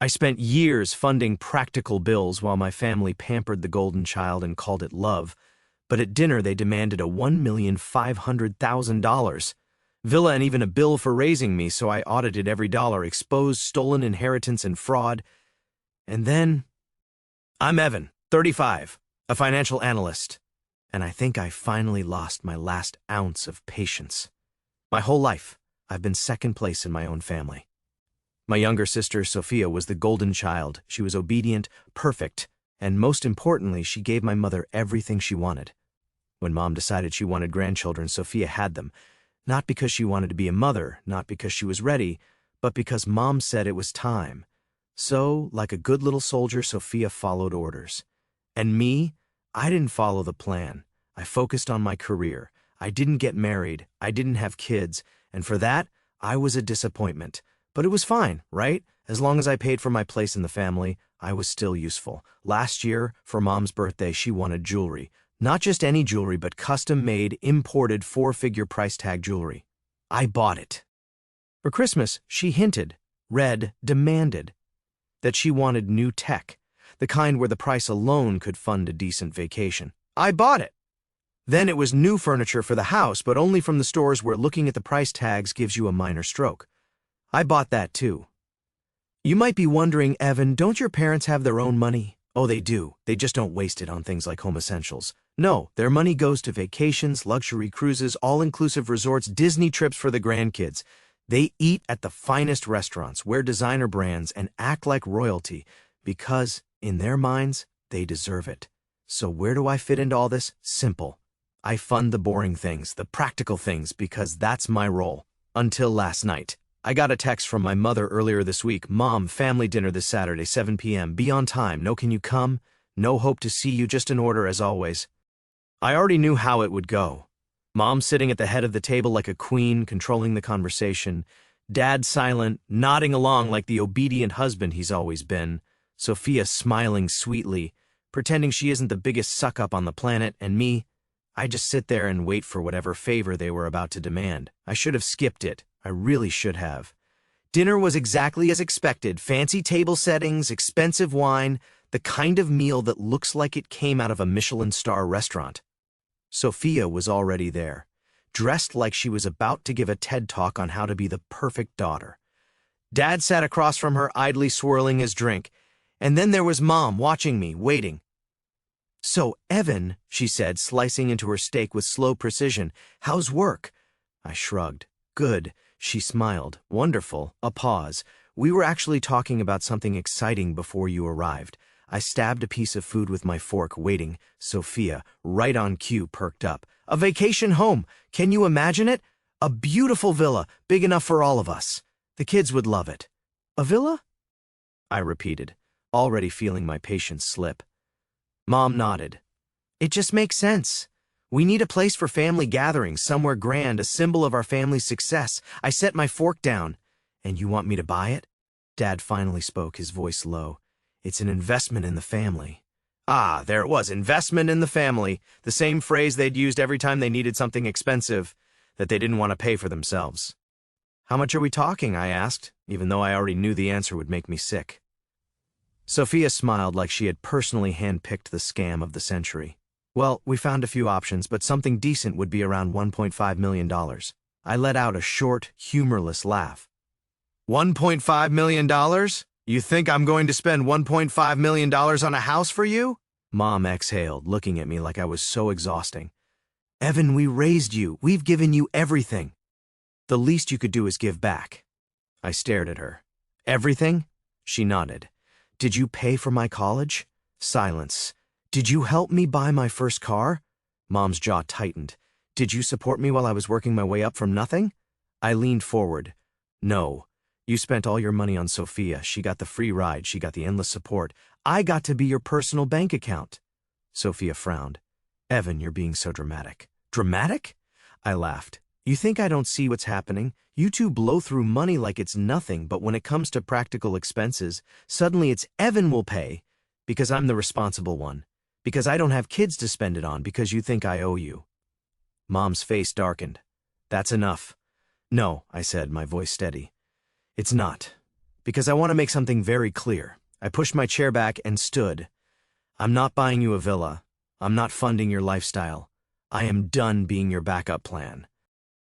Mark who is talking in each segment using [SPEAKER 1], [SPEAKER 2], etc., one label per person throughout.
[SPEAKER 1] I spent years funding practical bills while my family pampered the golden child and called it love, but at dinner they demanded a $1,500,000 villa and even a bill for raising me, so I audited every dollar, exposed stolen inheritance and fraud. And then, I'm Evan, 35, a financial analyst, and I think I finally lost my last ounce of patience. My whole life, I've been second place in my own family. My younger sister, Sophia, was the golden child. She was obedient, perfect, and most importantly, she gave my mother everything she wanted. When Mom decided she wanted grandchildren, Sophia had them, not because she wanted to be a mother, not because she was ready, but because Mom said it was time. So, like a good little soldier, Sophia followed orders. And me, I didn't follow the plan. I focused on my career. I didn't get married. I didn't have kids. And for that, I was a disappointment. But it was fine, right? As long as I paid for my place in the family, I was still useful. Last year, for Mom's birthday, she wanted jewelry. Not just any jewelry, but custom-made, imported, four-figure price tag jewelry. I bought it. For Christmas, she hinted, demanded, that she wanted new tech, the kind where the price alone could fund a decent vacation. I bought it. Then it was new furniture for the house, but only from the stores where looking at the price tags gives you a minor stroke. I bought that too. You might be wondering, Evan, don't your parents have their own money? Oh, they do. They just don't waste it on things like home essentials. No, their money goes to vacations, luxury cruises, all-inclusive resorts, Disney trips for the grandkids. They eat at the finest restaurants, wear designer brands, and act like royalty because, in their minds, they deserve it. So where do I fit into all this? Simple. I fund the boring things, the practical things, because that's my role. Until last night. I got a text from my mother earlier this week. Mom, family dinner this Saturday, 7 p.m. Be on time. No, can you come? No hope to see you, just an order as always. I already knew how it would go. Mom sitting at the head of the table like a queen, controlling the conversation. Dad silent, nodding along like the obedient husband he's always been. Sophia smiling sweetly, pretending she isn't the biggest suck-up on the planet, and me, I just sit there and wait for whatever favor they were about to demand. I should have skipped it. I really should have. Dinner was exactly as expected. Fancy table settings, expensive wine, the kind of meal that looks like it came out of a Michelin star restaurant. Sophia was already there, dressed like she was about to give a TED talk on how to be the perfect daughter. Dad sat across from her, idly swirling his drink. And then there was Mom watching me, waiting. So, Evan, she said, slicing into her steak with slow precision, how's work? I shrugged. Good. She smiled. Wonderful. A pause. We were actually talking about something exciting before you arrived. I stabbed a piece of food with my fork, waiting. Sophia, right on cue, perked up. A vacation home. Can you imagine it? A beautiful villa, big enough for all of us. The kids would love it. A villa? I repeated, already feeling my patience slip. Mom nodded. It just makes sense. We need a place for family gatherings, somewhere grand, a symbol of our family's success. I set my fork down. And you want me to buy it? Dad finally spoke, his voice low. It's an investment in the family. Ah, there it was, investment in the family. The same phrase they'd used every time they needed something expensive that they didn't want to pay for themselves. How much are we talking? I asked, even though I already knew the answer would make me sick. Sophia smiled like she had personally handpicked the scam of the century. Well, we found a few options, but something decent would be around $1.5 million. I let out a short, humorless laugh. $1.5 million? You think I'm going to spend $1.5 million on a house for you? Mom exhaled, looking at me like I was so exhausting. Evan, we raised you. We've given you everything. The least you could do is give back. I stared at her. Everything? She nodded. Did you pay for my college? Silence. Did you help me buy my first car? Mom's jaw tightened. Did you support me while I was working my way up from nothing? I leaned forward. No. You spent all your money on Sophia. She got the free ride. She got the endless support. I got to be your personal bank account. Sophia frowned. Evan, you're being so dramatic. Dramatic? I laughed. You think I don't see what's happening? You two blow through money like it's nothing, but when it comes to practical expenses, suddenly it's Evan will pay, because I'm the responsible one, because I don't have kids to spend it on, because you think I owe you. Mom's face darkened. That's enough. No, I said, my voice steady. It's not. because I want to make something very clear. I pushed my chair back and stood. I'm not buying you a villa. I'm not funding your lifestyle. I am done being your backup plan.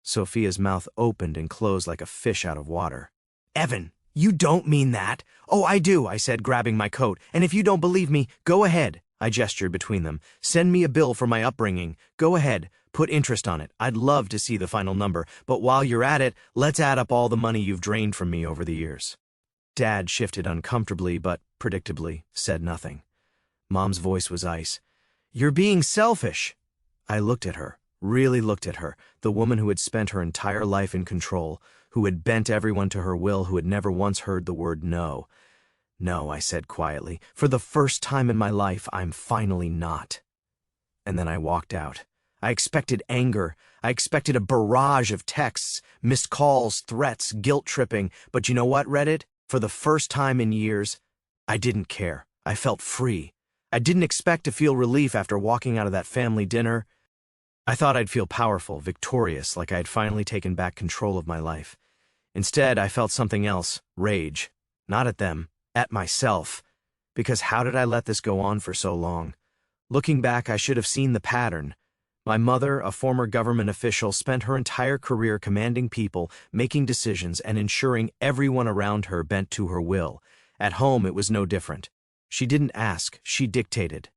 [SPEAKER 1] Sophia's mouth opened and closed like a fish out of water. Evan, you don't mean that. Oh, I do, I said, grabbing my coat. And if you don't believe me, go ahead. I gestured between them. Send me a bill for my upbringing. Go ahead. Put interest on it. I'd love to see the final number. But while you're at it, let's add up all the money you've drained from me over the years. Dad shifted uncomfortably, but predictably said nothing. Mom's voice was ice. You're being selfish. I looked at her, really looked at her, the woman who had spent her entire life in control, who had bent everyone to her will, who had never once heard the word no. No, I said quietly, for the first time in my life, I'm finally not. And then I walked out. I expected anger. I expected a barrage of texts, missed calls, threats, guilt-tripping. But you know what, Reddit? For the first time in years, I didn't care. I felt free. I didn't expect to feel relief after walking out of that family dinner. I thought I'd feel powerful, victorious, like I had finally taken back control of my life. Instead, I felt something else, rage. Not at them, at myself. Because how did I let this go on for so long? Looking back, I should have seen the pattern. My mother, a former government official, spent her entire career commanding people, making decisions, and ensuring everyone around her bent to her will. At home, it was no different. She didn't ask, she dictated.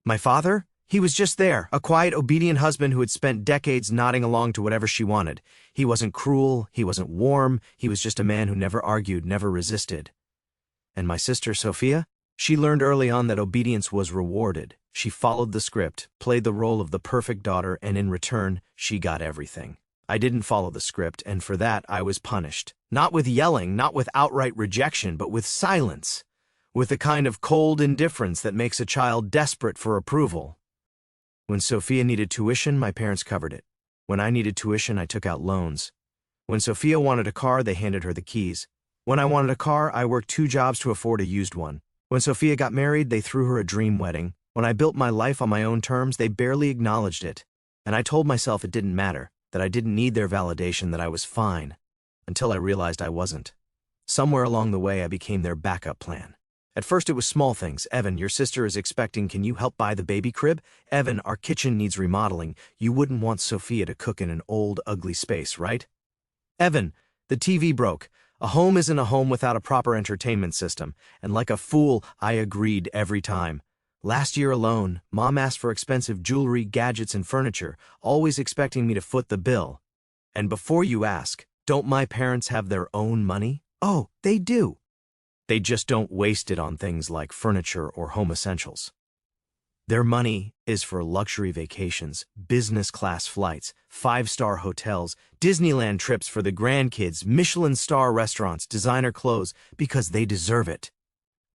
[SPEAKER 1] My father? He was just there, a quiet, obedient husband who had spent decades nodding along to whatever she wanted. He wasn't cruel, he wasn't warm, he was just a man who never argued, never resisted. And my sister, Sophia? She learned early on that obedience was rewarded. She followed the script, played the role of the perfect daughter, and in return, she got everything. I didn't follow the script, and for that I was punished. Not with yelling, not with outright rejection, but with silence. With the kind of cold indifference that makes a child desperate for approval. When Sophia needed tuition, my parents covered it. When I needed tuition, I took out loans. When Sophia wanted a car, they handed her the keys. When I wanted a car, I worked 2 jobs to afford a used one. When Sophia got married, they threw her a dream wedding. When I built my life on my own terms, they barely acknowledged it. And I told myself it didn't matter, that I didn't need their validation, that I was fine. Until I realized I wasn't. Somewhere along the way, I became their backup plan. At first, it was small things. Evan, your sister is expecting. Can you help buy the baby crib? Evan, our kitchen needs remodeling. You wouldn't want Sophia to cook in an old, ugly space, right? Evan, the TV broke. A home isn't a home without a proper entertainment system. And like a fool, I agreed every time. Last year alone, Mom asked for expensive jewelry, gadgets, and furniture, always expecting me to foot the bill. And before you ask, don't my parents have their own money? Oh, they do. They just don't waste it on things like furniture or home essentials. Their money is for luxury vacations, business-class flights, 5-star hotels, Disneyland trips for the grandkids, Michelin-star restaurants, designer clothes, because they deserve it.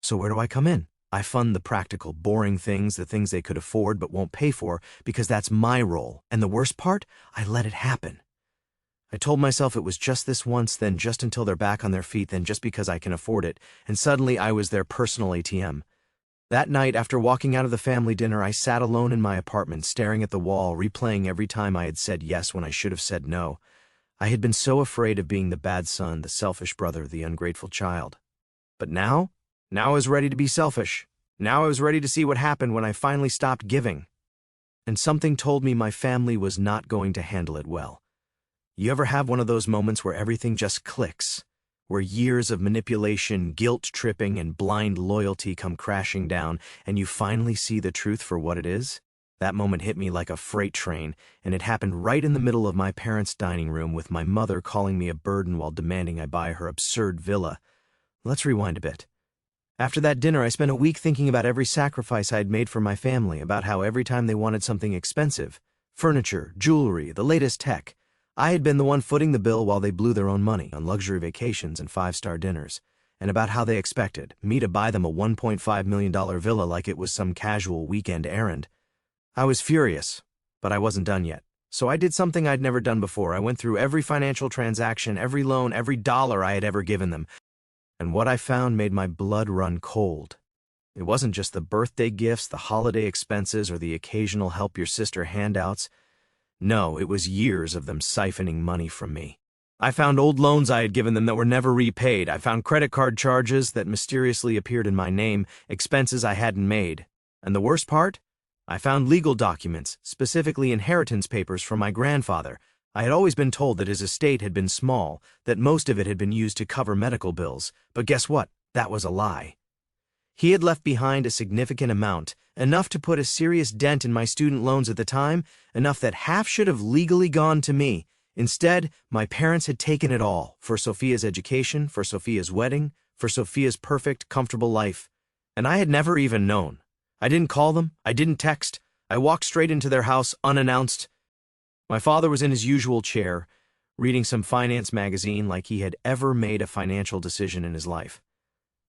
[SPEAKER 1] So where do I come in? I fund the practical, boring things, the things they could afford but won't pay for, because that's my role. And the worst part? I let it happen. I told myself it was just this once, then just until they're back on their feet, then just because I can afford it, and suddenly I was their personal ATM. That night, after walking out of the family dinner, I sat alone in my apartment, staring at the wall, replaying every time I had said yes when I should have said no. I had been so afraid of being the bad son, the selfish brother, the ungrateful child. But now I was ready to be selfish. Now I was ready to see what happened when I finally stopped giving. And something told me my family was not going to handle it well. You ever have one of those moments where everything just clicks? Where years of manipulation, guilt-tripping, and blind loyalty come crashing down, and you finally see the truth for what it is? That moment hit me like a freight train, and it happened right in the middle of my parents' dining room with my mother calling me a burden while demanding I buy her absurd villa. Let's rewind a bit. After that dinner, I spent a week thinking about every sacrifice I had made for my family, about how every time they wanted something expensive, furniture, jewelry, the latest tech, I had been the one footing the bill while they blew their own money on luxury vacations and 5-star dinners, and about how they expected me to buy them a $1.5 million villa like it was some casual weekend errand. I was furious, but I wasn't done yet. So I did something I'd never done before. I went through every financial transaction, every loan, every dollar I had ever given them, and what I found made my blood run cold. It wasn't just the birthday gifts, the holiday expenses, or the occasional help your sister handouts. No, it was years of them siphoning money from me. I found old loans I had given them that were never repaid. I found credit card charges that mysteriously appeared in my name, expenses I hadn't made. And the worst part? I found legal documents, specifically inheritance papers from my grandfather. I had always been told that his estate had been small, that most of it had been used to cover medical bills. But guess what? That was a lie. He had left behind a significant amount, enough to put a serious dent in my student loans at the time, enough that half should have legally gone to me. Instead, my parents had taken it all, for Sophia's education, for Sophia's wedding, for Sophia's perfect, comfortable life. And I had never even known. I didn't call them, I didn't text, I walked straight into their house unannounced. My father was in his usual chair, reading some finance magazine like he had ever made a financial decision in his life.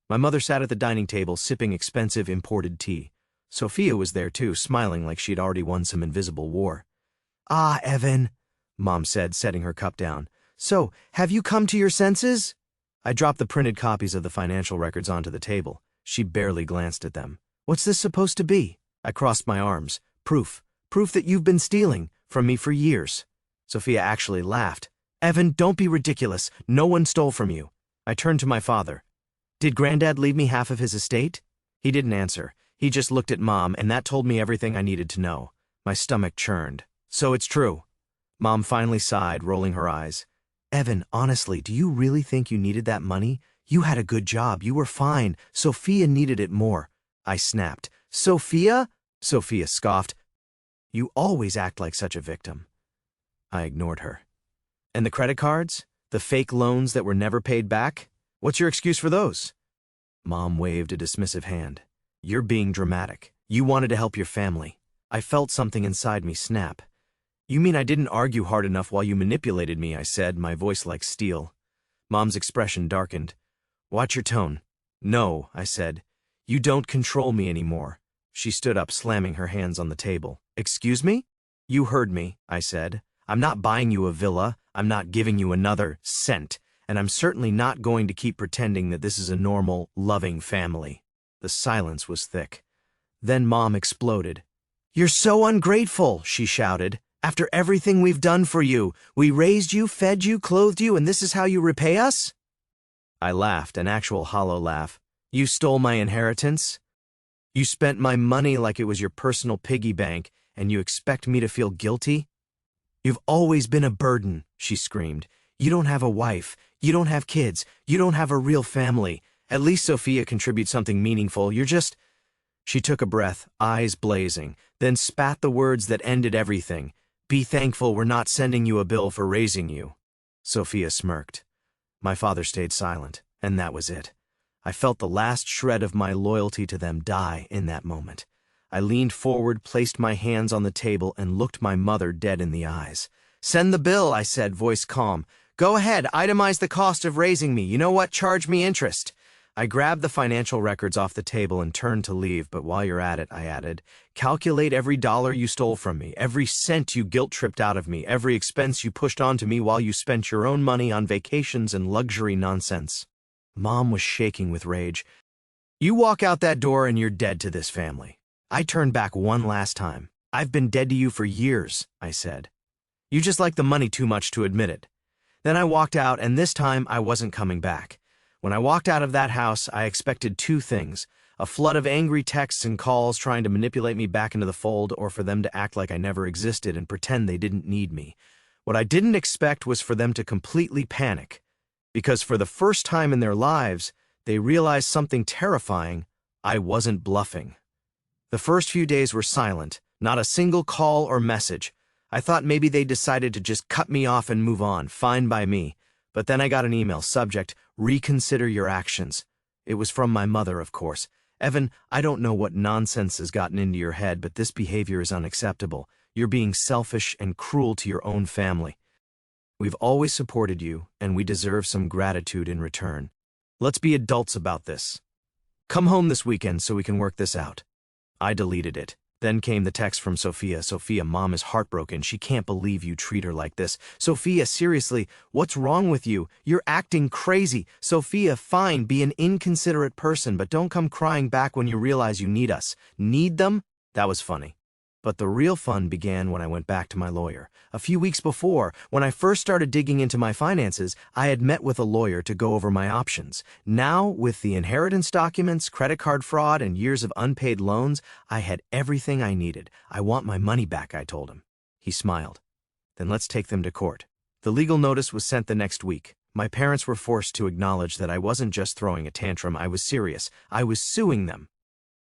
[SPEAKER 1] My mother sat at the dining table sipping expensive imported tea. Sophia was there too, smiling like she'd already won some invisible war. "Ah, Evan," Mom said, setting her cup down. "So, have you come to your senses?" I dropped the printed copies of the financial records onto the table. She barely glanced at them. "What's this supposed to be?" I crossed my arms. "Proof. Proof that you've been stealing from me for years." Sophia actually laughed. "Evan, don't be ridiculous. No one stole from you." I turned to my father. "Did Granddad leave me half of his estate?" He didn't answer. He just looked at Mom, and that told me everything I needed to know. My stomach churned. "So it's true." Mom finally sighed, rolling her eyes. "Evan, honestly, do you really think you needed that money? You had a good job. You were fine. Sophia needed it more." I snapped. "Sophia?" Sophia scoffed. "You always act like such a victim." I ignored her. "And the credit cards? The fake loans that were never paid back? What's your excuse for those?" Mom waved a dismissive hand. "You're being dramatic. You wanted to help your family." I felt something inside me snap. "You mean I didn't argue hard enough while you manipulated me?" I said, my voice like steel. Mom's expression darkened. "Watch your tone." "No," I said. "You don't control me anymore." She stood up, slamming her hands on the table. "Excuse me?" "You heard me," I said. "I'm not buying you a villa. I'm not giving you another cent. And I'm certainly not going to keep pretending that this is a normal, loving family." The silence was thick. Then Mom exploded. "You're so ungrateful," she shouted. "After everything we've done for you, we raised you, fed you, clothed you, and this is how you repay us?" I laughed, an actual hollow laugh. "You stole my inheritance? You spent my money like it was your personal piggy bank, and you expect me to feel guilty?" "You've always been a burden," she screamed. "You don't have a wife. You don't have kids. You don't have a real family. At least Sophia contributes something meaningful. You're just—" She took a breath, eyes blazing, then spat the words that ended everything. "Be thankful we're not sending you a bill for raising you." Sophia smirked. My father stayed silent, and that was it. I felt the last shred of my loyalty to them die in that moment. I leaned forward, placed my hands on the table, and looked my mother dead in the eyes. "Send the bill," I said, voice calm. "Go ahead, itemize the cost of raising me. You know what? Charge me interest." I grabbed the financial records off the table and turned to leave, but while you're at it, I added, "Calculate every dollar you stole from me, every cent you guilt-tripped out of me, every expense you pushed onto me while you spent your own money on vacations and luxury nonsense." Mom was shaking with rage. "You walk out that door and you're dead to this family." I turned back one last time. "I've been dead to you for years," I said. "You just like the money too much to admit it." Then I walked out, and this time I wasn't coming back. When I walked out of that house, I expected two things: a flood of angry texts and calls trying to manipulate me back into the fold, or for them to act like I never existed and pretend they didn't need me. What I didn't expect was for them to completely panic, because for the first time in their lives, they realized something terrifying: I wasn't bluffing. The first few days were silent, not a single call or message. I thought maybe they decided to just cut me off and move on, fine by me. But then I got an email, subject, "Reconsider your actions." It was from my mother, of course. "Evan, I don't know what nonsense has gotten into your head, but this behavior is unacceptable. You're being selfish and cruel to your own family. We've always supported you, and we deserve some gratitude in return. Let's be adults about this. Come home this weekend so we can work this out." I deleted it. Then came the text from Sophia. "Sophia, Mom is heartbroken. She can't believe you treat her like this. Sophia, seriously, what's wrong with you? You're acting crazy. Sophia, fine, be an inconsiderate person, but don't come crying back when you realize you need us." Need them? That was funny. But the real fun began when I went back to my lawyer. A few weeks before, when I first started digging into my finances, I had met with a lawyer to go over my options. Now, with the inheritance documents, credit card fraud, and years of unpaid loans, I had everything I needed. I want my money back, I told him. He smiled. Then let's take them to court. The legal notice was sent the next week. My parents were forced to acknowledge that I wasn't just throwing a tantrum, I was serious. I was suing them.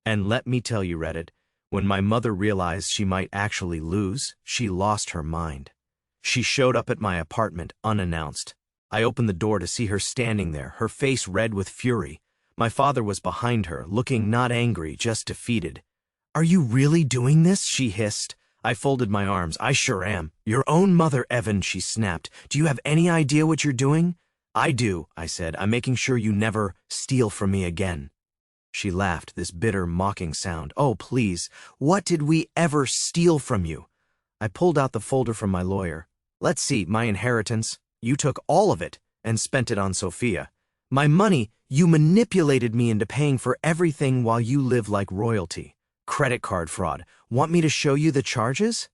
[SPEAKER 1] And let me tell you, Reddit, when my mother realized she might actually lose, she lost her mind. She showed up at my apartment unannounced. I opened the door to see her standing there, her face red with fury. My father was behind her, looking not angry, just defeated. "Are you really doing this?" she hissed. I folded my arms. "I sure am." "Your own mother, Evan," she snapped. "Do you have any idea what you're doing?" "I do," I said. "I'm making sure you never steal from me again." She laughed, this bitter, mocking sound. "Oh, please, what did we ever steal from you?" I pulled out the folder from my lawyer. "Let's see, my inheritance. You took all of it and spent it on Sophia. My money, you manipulated me into paying for everything while you live like royalty. Credit card fraud. Want me to show you the charges?"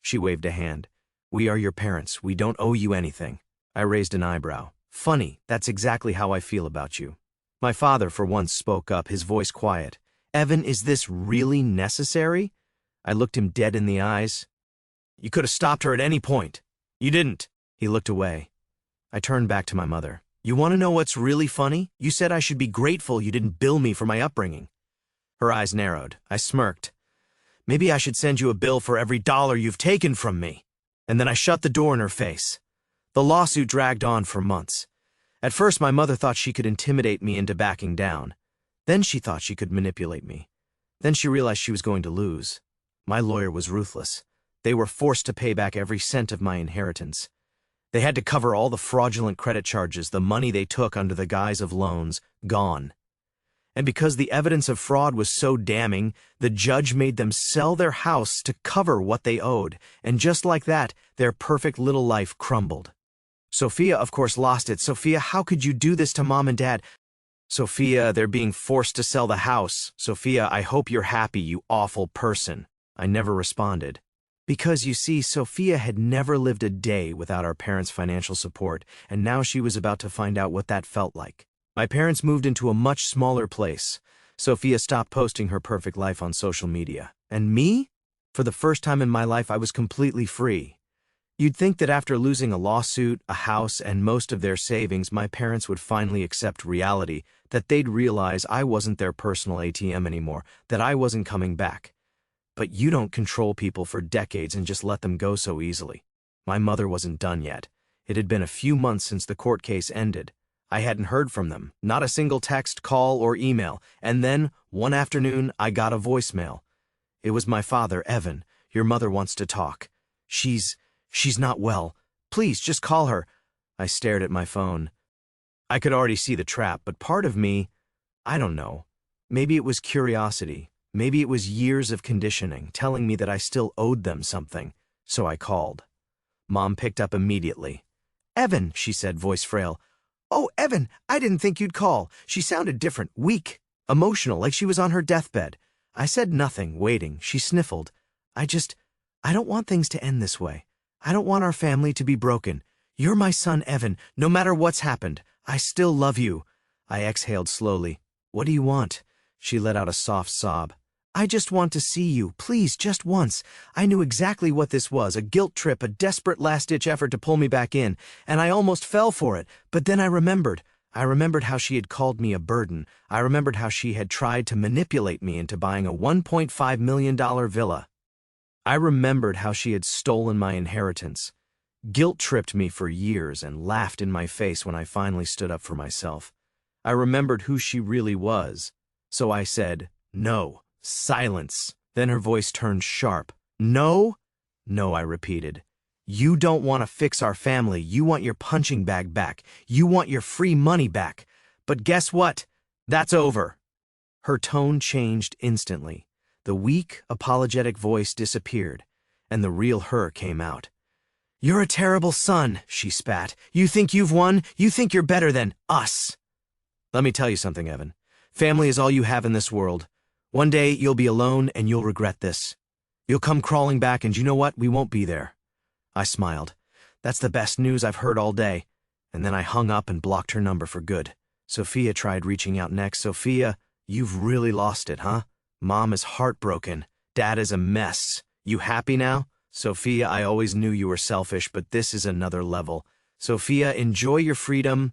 [SPEAKER 1] She waved a hand. "We are your parents. We don't owe you anything." I raised an eyebrow. "Funny, that's exactly how I feel about you." My father for once spoke up, his voice quiet. "Evan, is this really necessary?" I looked him dead in the eyes. "You could have stopped her at any point. You didn't." He looked away. I turned back to my mother. "You want to know what's really funny? You said I should be grateful you didn't bill me for my upbringing." Her eyes narrowed. I smirked. "Maybe I should send you a bill for every dollar you've taken from me." And then I shut the door in her face. The lawsuit dragged on for months. At first, my mother thought she could intimidate me into backing down. Then she thought she could manipulate me. Then she realized she was going to lose. My lawyer was ruthless. They were forced to pay back every cent of my inheritance. They had to cover all the fraudulent credit charges, the money they took under the guise of loans, gone. And because the evidence of fraud was so damning, the judge made them sell their house to cover what they owed. And just like that, their perfect little life crumbled. Sophia, of course, lost it. "Sophia, how could you do this to Mom and Dad?" "Sophia, they're being forced to sell the house. Sophia, I hope you're happy, you awful person." I never responded. Because, you see, Sophia had never lived a day without our parents' financial support, and now she was about to find out what that felt like. My parents moved into a much smaller place. Sophia stopped posting her perfect life on social media. And me? For the first time in my life, I was completely free. You'd think that after losing a lawsuit, a house, and most of their savings, my parents would finally accept reality, that they'd realize I wasn't their personal ATM anymore, that I wasn't coming back. But you don't control people for decades and just let them go so easily. My mother wasn't done yet. It had been a few months since the court case ended. I hadn't heard from them, not a single text, call, or email. And then, one afternoon, I got a voicemail. It was my father, "Evan, your mother wants to talk. She's not well. Please, just call her." I stared at my phone. I could already see the trap, but part of me, I don't know. Maybe it was curiosity. Maybe it was years of conditioning, telling me that I still owed them something. So I called. Mom picked up immediately. "Evan," she said, voice frail. "Oh, Evan, I didn't think you'd call." She sounded different, weak, emotional, like she was on her deathbed. I said nothing, waiting. She sniffled. I don't want things to end this way. I don't want our family to be broken. You're my son, Evan. No matter what's happened, I still love you." I exhaled slowly. "What do you want?" She let out a soft sob. "I just want to see you, please, just once." I knew exactly what this was, a guilt trip, a desperate last-ditch effort to pull me back in, and I almost fell for it. But then I remembered. I remembered how she had called me a burden. I remembered how she had tried to manipulate me into buying a $1.5 million villa. I remembered how she had stolen my inheritance, guilt-tripped me for years, and laughed in my face when I finally stood up for myself. I remembered who she really was. So I said, "No." Silence. Then her voice turned sharp. "No?" "No," I repeated. "You don't want to fix our family. You want your punching bag back. You want your free money back. But guess what? That's over." Her tone changed instantly. The weak, apologetic voice disappeared, and the real her came out. "You're a terrible son," she spat. "You think you've won? You think you're better than us." Let me tell you something, Evan. Family is all you have in this world. One day you'll be alone and you'll regret this. You'll come crawling back and you know what? We won't be there. I smiled. That's the best news I've heard all day. And then I hung up and blocked her number for good. Sophia tried reaching out next. Sophia, you've really lost it, huh? Mom is heartbroken. Dad is a mess. You happy now? Sophia, I always knew you were selfish, but this is another level. Sophia, enjoy your freedom.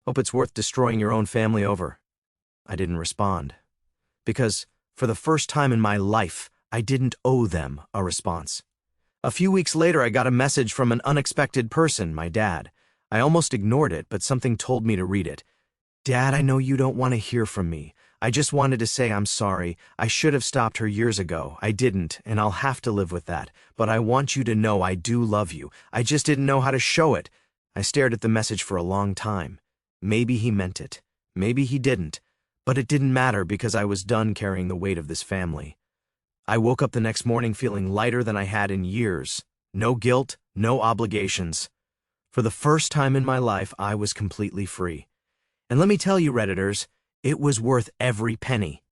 [SPEAKER 1] Hope it's worth destroying your own family over. I didn't respond. Because, for the first time in my life, I didn't owe them a response. A few weeks later, I got a message from an unexpected person, my dad. I almost ignored it, but something told me to read it. Dad, I know you don't want to hear from me. I just wanted to say I'm sorry. I should have stopped her years ago. I didn't, and I'll have to live with that. But I want you to know I do love you. I just didn't know how to show it. I stared at the message for a long time. Maybe he meant it. Maybe he didn't. But it didn't matter because I was done carrying the weight of this family. I woke up the next morning feeling lighter than I had in years. No guilt, no obligations. For the first time in my life, I was completely free. And let me tell you, Redditors, it was worth every penny.